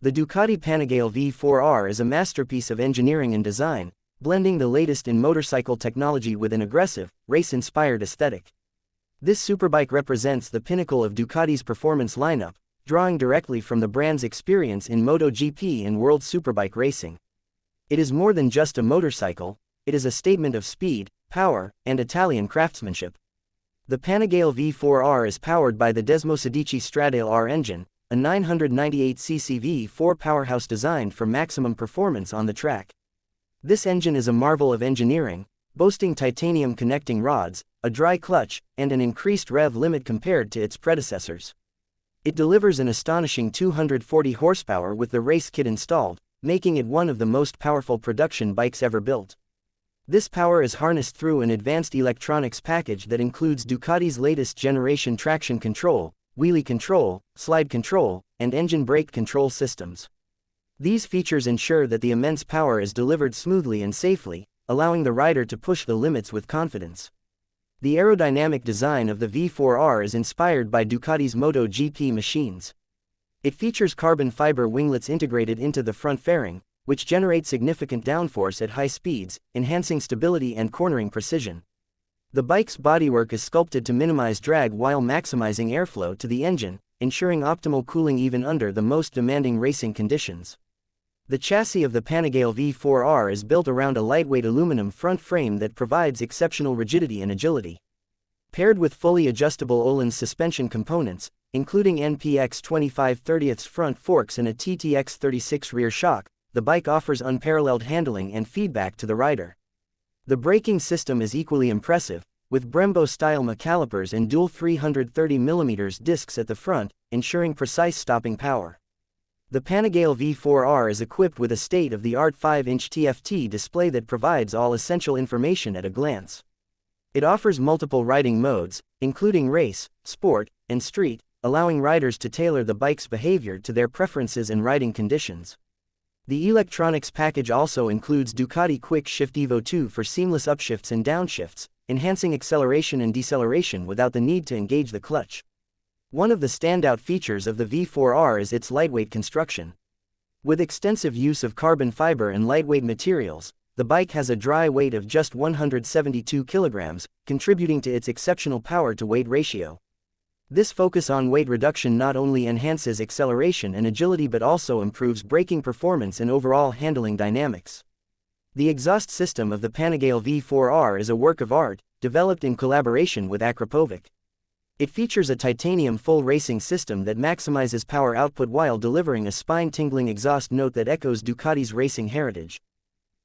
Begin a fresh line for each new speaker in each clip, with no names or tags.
The Ducati Panigale V4R is a masterpiece of engineering and design, blending the latest in motorcycle technology with an aggressive, race-inspired aesthetic. This superbike represents the pinnacle of Ducati's performance lineup, drawing directly from the brand's experience in MotoGP and World Superbike racing. It is more than just a motorcycle, it is a statement of speed, power, and Italian craftsmanship. The Panigale V4R is powered by the Desmosedici Stradale R engine, a 998cc V4 powerhouse designed for maximum performance on the track. This engine is a marvel of engineering, boasting titanium connecting rods, a dry clutch, and an increased rev limit compared to its predecessors. It delivers an astonishing 240 horsepower with the race kit installed, making it one of the most powerful production bikes ever built. This power is harnessed through an advanced electronics package that includes Ducati's latest generation traction control, wheelie control, slide control, and engine brake control systems. These features ensure that the immense power is delivered smoothly and safely, allowing the rider to push the limits with confidence. The aerodynamic design of the V4R is inspired by Ducati's MotoGP machines. It features carbon fiber winglets integrated into the front fairing, which generate significant downforce at high speeds, enhancing stability and cornering precision. The bike's bodywork is sculpted to minimize drag while maximizing airflow to the engine, ensuring optimal cooling even under the most demanding racing conditions. The chassis of the Panigale V4R is built around a lightweight aluminum front frame that provides exceptional rigidity and agility. Paired with fully adjustable Öhlins suspension components, including NPX 25/30 front forks and a TTX 36 rear shock, the bike offers unparalleled handling and feedback to the rider. The braking system is equally impressive, with Brembo-style calipers and dual 330mm discs at the front, ensuring precise stopping power. The Panigale V4R is equipped with a state-of-the-art 5-inch TFT display that provides all essential information at a glance. It offers multiple riding modes, including race, sport, and street, allowing riders to tailor the bike's behavior to their preferences and riding conditions. The electronics package also includes Ducati Quick Shift Evo 2 for seamless upshifts and downshifts, enhancing acceleration and deceleration without the need to engage the clutch. One of the standout features of the V4R is its lightweight construction. With extensive use of carbon fiber and lightweight materials, the bike has a dry weight of just 172 kilograms, contributing to its exceptional power-to-weight ratio. This focus on weight reduction not only enhances acceleration and agility but also improves braking performance and overall handling dynamics. The exhaust system of the Panigale V4R is a work of art, developed in collaboration with Akrapovic. It features a titanium full racing system that maximizes power output while delivering a spine-tingling exhaust note that echoes Ducati's racing heritage.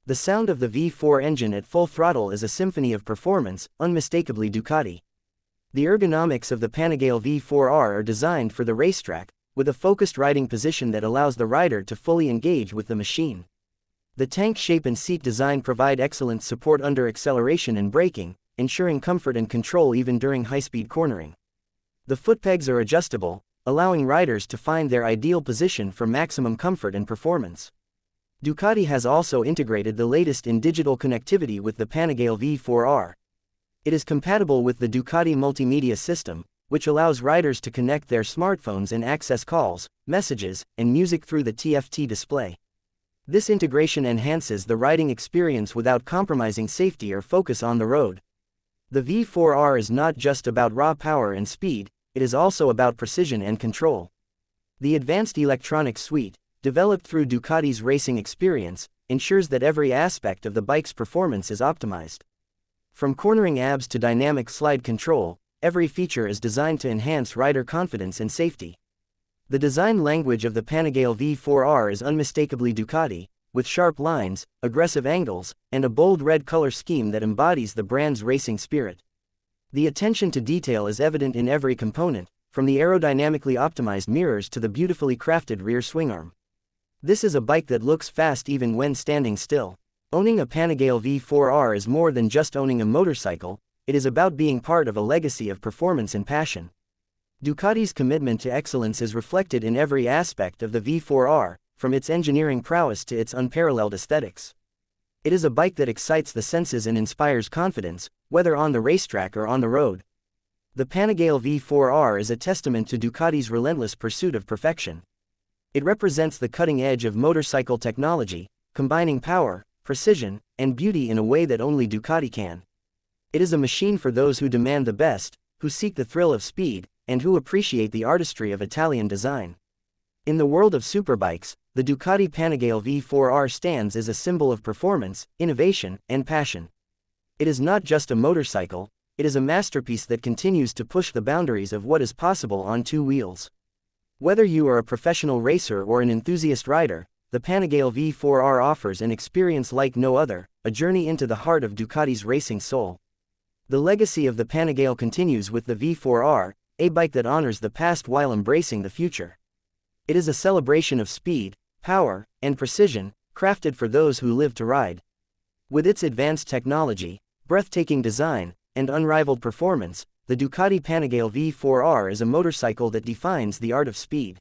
The sound of the V4 engine at full throttle is a symphony of performance, unmistakably Ducati. The ergonomics of the Panigale V4R are designed for the racetrack, with a focused riding position that allows the rider to fully engage with the machine. The tank shape and seat design provide excellent support under acceleration and braking, ensuring comfort and control even during high-speed cornering. The foot pegs are adjustable, allowing riders to find their ideal position for maximum comfort and performance. Ducati has also integrated the latest in digital connectivity with the Panigale V4R. It is compatible with the Ducati multimedia system, which allows riders to connect their smartphones and access calls, messages, and music through the TFT display. This integration enhances the riding experience without compromising safety or focus on the road. The V4R is not just about raw power and speed, it is also about precision and control. The advanced electronics suite, developed through Ducati's racing experience, ensures that every aspect of the bike's performance is optimized. From cornering abs to dynamic slide control, every feature is designed to enhance rider confidence and safety. The design language of the Panigale V4R is unmistakably Ducati, with sharp lines, aggressive angles, and a bold red color scheme that embodies the brand's racing spirit. The attention to detail is evident in every component, from the aerodynamically optimized mirrors to the beautifully crafted rear swingarm. This is a bike that looks fast even when standing still. Owning a Panigale V4R is more than just owning a motorcycle, it is about being part of a legacy of performance and passion. Ducati's commitment to excellence is reflected in every aspect of the V4R, from its engineering prowess to its unparalleled aesthetics. It is a bike that excites the senses and inspires confidence, whether on the racetrack or on the road. The Panigale V4R is a testament to Ducati's relentless pursuit of perfection. It represents the cutting edge of motorcycle technology, combining power, precision, and beauty in a way that only Ducati can. It is a machine for those who demand the best, who seek the thrill of speed, and who appreciate the artistry of Italian design. In the world of superbikes, the Ducati Panigale V4R stands as a symbol of performance, innovation, and passion. It is not just a motorcycle, it is a masterpiece that continues to push the boundaries of what is possible on two wheels. Whether you are a professional racer or an enthusiast rider, the Panigale V4R offers an experience like no other, a journey into the heart of Ducati's racing soul. The legacy of the Panigale continues with the V4R, a bike that honors the past while embracing the future. It is a celebration of speed, power, and precision, crafted for those who live to ride. With its advanced technology, breathtaking design, and unrivaled performance, the Ducati Panigale V4R is a motorcycle that defines the art of speed.